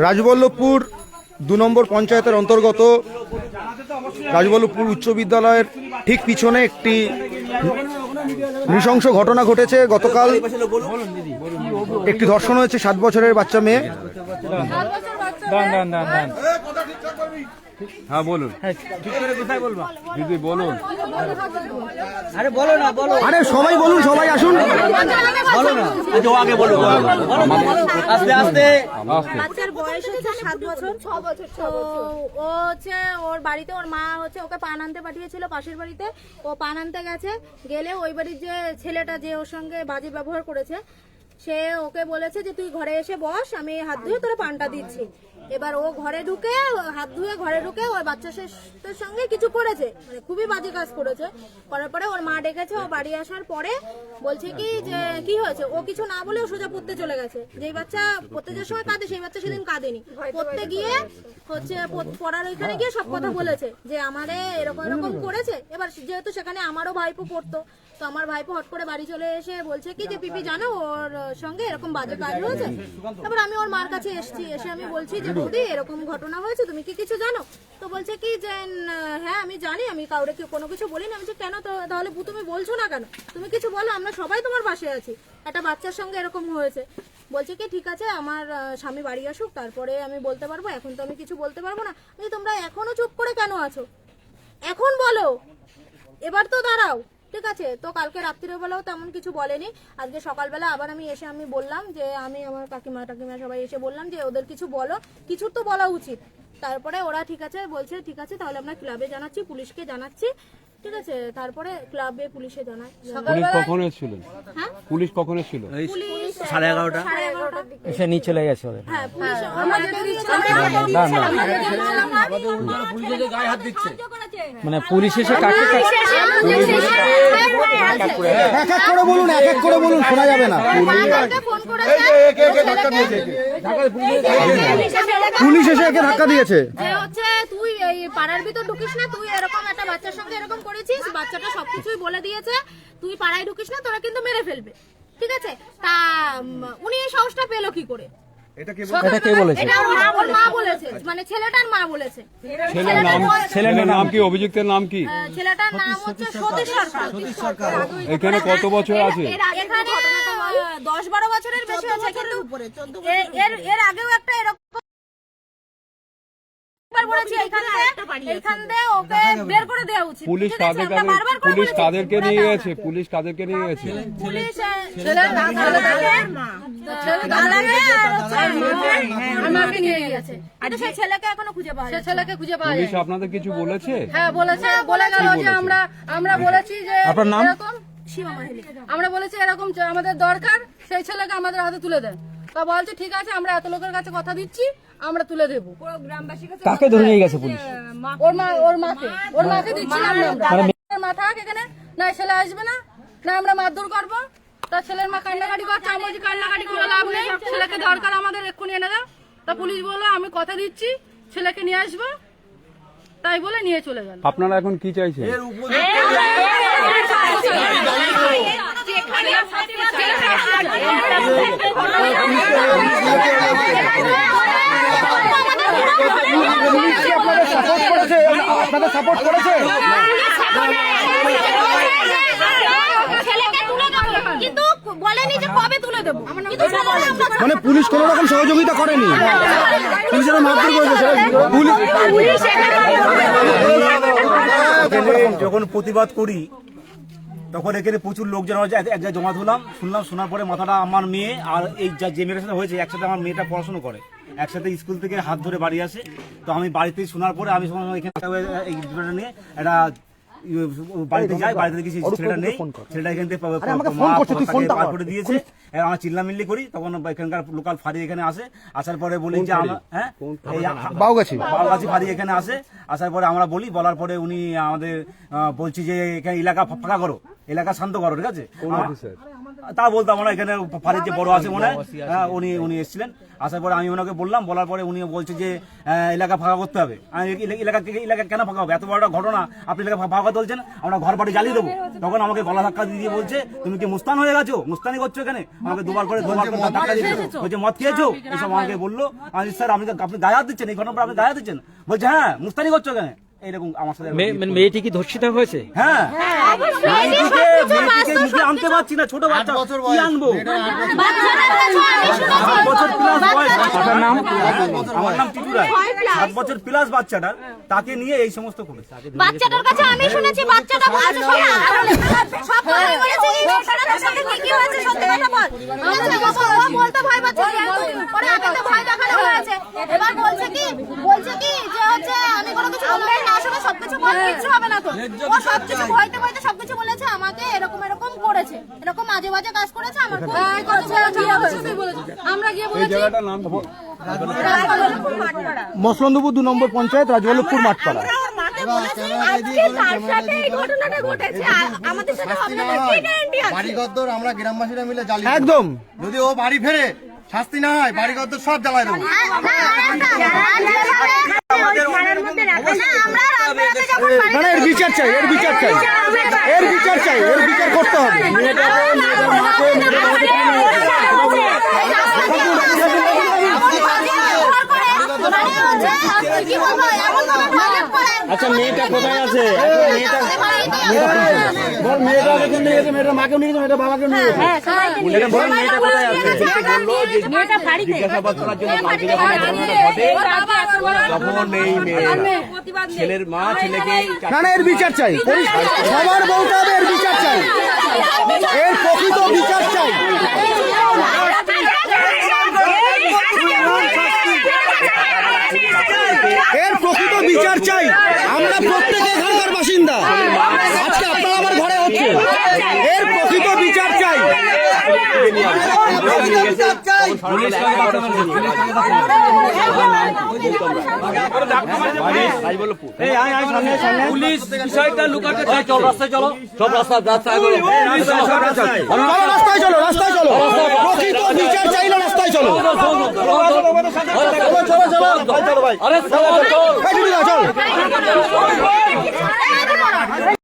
রাজবল্লভপুর ২ নম্বর পঞ্চায়েতের অন্তর্গত রাজবল্লভপুর উচ্চ বিদ্যালয়ের ঠিক পিছনে একটি নৃশংস ঘটনা ঘটেছে। গতকাল একটি ধর্ষণ হয়েছে 7 বছরের বাচ্চা মেয়ে। হ্যাঁ বলুন, দিদি বলুন। আরে সবাই বলুন, সবাই আসুন। বাচ্চার বয়স হচ্ছে 7 বছর। তো ও হচ্ছে ওর বাড়িতে, ওর মা হচ্ছে ওকে পান আনতে পাঠিয়েছিল পাশের বাড়িতে। ও পান আনতে গেলে ওই বাড়ির যে ছেলেটা যে ওর সঙ্গে বাজে ব্যবহার করেছে, সে ওকে বলেছে যে তুই ঘরে এসে বস, আমি হাত ধুয়ে তোরা পানটা দিচ্ছি। এবার ও ঘরে ঢুকে, হাত ধুয়ে ঘরে ঢুকে ওর বাচ্চাদের সঙ্গে কিছু করেছে, মানে খুবই বাজে কাজ করেছে। করার পরে ওর মা ডেকেছে, ও বাড়ি আসার পরে বলছে কি যে কি হয়েছে, ও কিছু না বলে ও সোজা পড়তে চলে গেছে। যেই বাচ্চা পড়তে যাওয়ার সময় কাঁদে, সেই বাচ্চা সেদিন কাঁদেনি। পড়তে গিয়ে হচ্ছে পড়ার ওইখানে গিয়ে সব কথা বলেছে যে আমারে এরকম এরকম করেছে। এবার যেহেতু সেখানে আমারও ভাইপো পড়তো, তো আমার ভাইপো হট করে বাড়ি চলে এসে বলছে কি যে পিপি জানো ওর সঙ্গে এরকম বাজে কাজ হয়েছে। তারপর আমি ওর মার কাছে এসে আমি বলছি যে বৌদি এরকম ঘটনা হয়েছে, তুমি কি কিছু জানো? তো বলছে কি যে হ্যাঁ আমি জানি, আমি কাউরে কোনো কিছু বলিনি। আমি কেন তো তাহলে তুমি বলছো না কেন? তুমি কিছু বলো, আমরা সবাই তোমার পাশে আছি। একটা বাচ্চার সঙ্গে এরকম হয়েছে। বলছে কি ঠিক আছে আমার স্বামী বাড়ি আসুক, তারপরে আমি বলতে পারবো, এখন তো আমি কিছু বলতে পারবো না। তোমরা এখনো চুপ করে কেন আছো? এখন বলো, এবার তো দাঁড়াও। ঠিক আছে, তো কালকে রাত্রিবেলাও তেমন কিছু বলেনি। আজকে সকালবেলা আবার আমি বললাম যে আমি আমার কাকিমা সবাই এসে বললাম যে ওদের কিছু বলো, কিছু তো বলা উচিত। তারপরে ওরা ঠিক আছে বলছে, ঠিক আছে তাহলে আমরা ক্লাবে জানাচ্ছি, পুলিশকে জানাচ্ছি। ঠিক আছে, তারপরে ক্লাবে পুলিশে জানায়। পুলিশ কখন এসেছিল? হ্যাঁ, পুলিশ কখন এসেছিল? 11:30 এসে নিয়ে চলে গেছে ওদের। হ্যাঁ, পুলিশ গায়ে হাত দিচ্ছে, মানে পুলিশ এসে কাকে এক এক করে বলুন, এক এক করে বলুন, শোনা যাবে না। পুলিশ এসে একে ধাক্কা দিয়েছে যে হচ্ছে তুই এই পাড়ার ভিতর ঢুকিস না, তুই এরকম একটা বাচ্চার সঙ্গে এরকম করেছিস, বাচ্চাটা সবকিছুই বলে দিয়েছে, তুই পাড়ায় ঢুকিস না, তোরা কিন্তু মেরে ফেলবে। ঠিক আছে, তা উনি এই সাহসটা পেলো কি করে? এটা কে বলেছে? এটা ওর মা বলেছে, মানে ছেলেটার মা বলেছে। ছেলের নাম কি? অভিযুক্তের নাম কি? ছেলেটার নাম হচ্ছে সতীশ সরকার। এখানে কত বছর আছে? এখানে 10-12 বছরের বেশি আছে, কিন্তু এর আগেও একটা এরকম পুলিশ কাদেরকে নিয়ে গেছে? পুলিশ কাদেরকে নিয়ে গেছে? ছেলেকে এখনো খুঁজে পাওয়া যায়, ছেলেকে খুঁজে পাওয়া যায়। পুলিশ আপনাদের কিছু বলেছে? হ্যাঁ বলেছে, বলে গেল যে আমরা বলেছি যে আপনার নাম? আমরা বলেছি এরকম আমাদের দরকার, সেই ছেলেকে আমাদের হাতে তুলে দেয়। তা বলছে ঠিক আছে, আমরা এত লোকের কাছে কথা দিচ্ছি, আমরা তুলে দেবো। কাকে ধরে নিয়ে গেছে পুলিশ? ওর মাকে দিচ্ছি মা থাক এখানে, না ছেলে আসবে না, না আমরা মারধর করবো। তা ছেলের মা কান্নাকাটি করছে, আমি বলছি কান্নাকাটি করে লাভ নেই, ছেলেকে দরকার আমাদের, এক্ষুনি এনে দাও। তা পুলিশ বললো আমি কথা দিচ্ছি ছেলেকে নিয়ে আসবো, তাই বলে নিয়ে চলে গেল। আপনারা এখন কি চাইছেন? আপনাদের সাপোর্ট করেছে? কিন্তু বলেনি যে কবে তুলে দেবো, মানে পুলিশ কোনো রকম সহযোগিতা করেনি? পুলিশের মারধর করেছে? যখন প্রতিবাদ করি তখন এখানে প্রচুর লোকজন এক জায়গায় জমা শুনলাম, শোনার পরে মাথাটা আমার মেয়ে আর এই যে মেয়ের সাথে হয়েছে একসাথে, আমার মেয়েটা পড়াশোনা করে, একসাথে স্কুল থেকে হাত ধরে বাড়ি আসে। তো আমি বাড়িতে শোনার পরে আমি এখানে এই বিষয়টা নিয়ে একটা বাড়িতে যাই, বাড়িতে দেখি ছেলেটা নেই, ছেলেটা এখান থেকে পার করে দিয়েছে। আমরা চিল্লামিল্লি করি, তখন এখানকার লোকাল ফাঁড়ি এখানে আসে, আসার পরে বলি যে আমরা বাউগাছি ফাঁড়ি এখানে আসে, আসার পরে আমরা বলার পরে উনি আমাদের বলছি যে এখানে এলাকা ফাঁকা করো, এলাকা শান্ত করো। ঠিক আছে, তা বলতাম না, এখানে ফাঁড়ির যে বড় আছে মনে হয়, হ্যাঁ, উনি এসেছিলেন। আসার পরে আমি ওনাকে বললাম, বলার পরে উনি বলছে যে এলাকা ফাঁকা করতে হবে। আমি এলাকা কেন ফাঁকা হবে, এত বড় একটা ঘটনা, আপনি এলাকা ফাঁকা করতে বলছেন, আমরা ঘর বাড়ি জ্বালিয়ে দেবো। তখন আমাকে গলা ধাক্কা দিয়ে বলছে, তুমি কি মুস্তান হয়ে গেছো, মুস্তানি করছো এখানে? আমাকে দুবার করে ধাক্কা দিয়েছে, বলছে মদ খেয়েছো, এসব আমাকে বললো। আমি স্যার আপনি গায়ে হাত দিচ্ছেন, এই ঘটনার পর আপনি গায়ে হাত দিচ্ছেন? বলছে হ্যাঁ, মুস্তানি করছো এখানে, এইরকম আমার সাথে। মেয়েটি কি ধর্ষিতা হয়েছে? হ্যাঁ, মেয়েটিকে মুখে আনতে পারছি না, ছোট বাচ্চা কি আনবো? 7 বছর প্লাস বয়স। আমার নাম টিটু রায়। 7 বছর প্লাস বাচ্চাটা, তাকে নিয়ে এই সমস্ত করেছে। বাচ্চাটার কাছে আমি শুনেছি, বাচ্চাটা বলছে সব কথা বলেছে, এই ঘটনাটার সাথে কি হয়েছে সত্যি কথা বল। ও বলতে ভয় পাচ্ছে, পরে আমাকে ভয় দেখানো হয়েছে। এবার বলছে কি যে হচ্ছে আমি কোনো কিছু বলবো না, আসলে সবকিছু বল, কিছু হবে না তো। ও সবকিছু ভয়তে ভয়তে সবকিছু বলেছে আমাকে, এরকম করেছে, এরকম মাঝে মাঝে কাজ করেছে আমার। আমরা গিয়ে বলেছি মসলন্দপুর 2 নম্বর পঞ্চায়েত, রাজবল্লভপুর মাঠপাড়া। বাড়িঘর আমরা গ্রামবাসীরা মিলে জ্বালিয়ে একদম, যদি ও বাড়ি ফেরে শাস্তি না হয়, বাড়িঘর সব জ্বালায় দেবো। না, এর বিচার চাই, এর বিচার চাই, এর বিচার চাই, এর বিচার করতে হবে। আচ্ছা, মেয়েটা কোথায় আছে? বল, মেয়েটা এখানে নিয়ে গেছে, মেয়েটার মাকেও নিয়ে গেছে, মেয়েটার বাবাকেও নিয়ে গেছে। বল, মেয়েটা কোথায় আছে? জিজ্ঞাসাবাদ করার জন্য কালকে যখন ঘটনাটা ঘটে, তখন এই ছেলের মা ছেলেকে না, এর বিচার চাই, সবার বলতে হবে, এর বিচার চাই, এর প্রকৃত বিচার চাই। এর প্রকৃত বিচার চাই। আমরা প্রত্যেকে এখানকার বাসিন্দা, আজকে আপনারা আমার ঘরে হচ্ছে, এর প্রকৃত বিচার চাই। পুলিশ বিষয়টা লুকাতে চাই। চল রাস্তায়, চলো সব রাস্তায় রাস্তায় চলো, রাস্তায় চলো, প্রকৃত বিচার চাইলে রাস্তায় চলো। আরে চল চল।